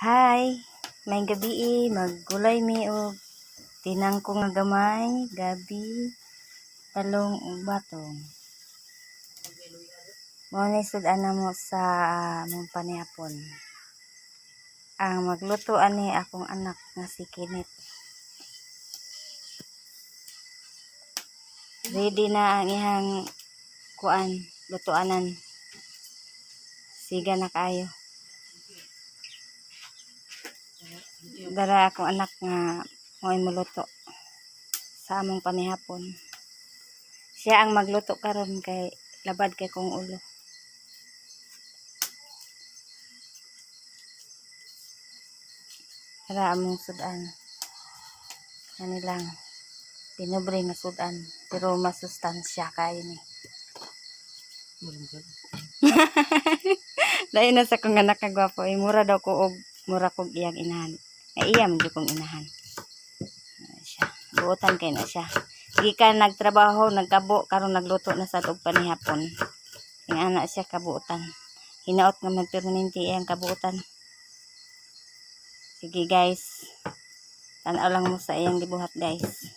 Hi, may gabi maggulay mi og tinangkong nga gamay, gabi, talong ug batong. Mao ni sud-ana mo sa mong panihapon. Ang magluto ani akong anak nga si Kinit. Ready na ang ihang kuan, lutuanan. Siga na kayo. Dara akong anak nga mo'y muluto sa among panihapon. Siya ang magluto karon kay labad kay kong ulo. Dara among sudan. Kanilang pinobre nga sudan pero masustansya kayo ni. Dahil na sa kong anak ka gwapo, mura daw ko og mura kog iyang inahan. Iyam jud kong inahan. Siya. Buotan kay na siya. Gikan nagtrabaho, nagkabo karon nagluto na sa tug panihapon. Ing ana siya kabuotan. Hinaot nga magpermanente iyang kabuotan. Sige guys. Tanaw lang mo sa iyang gibuhat guys.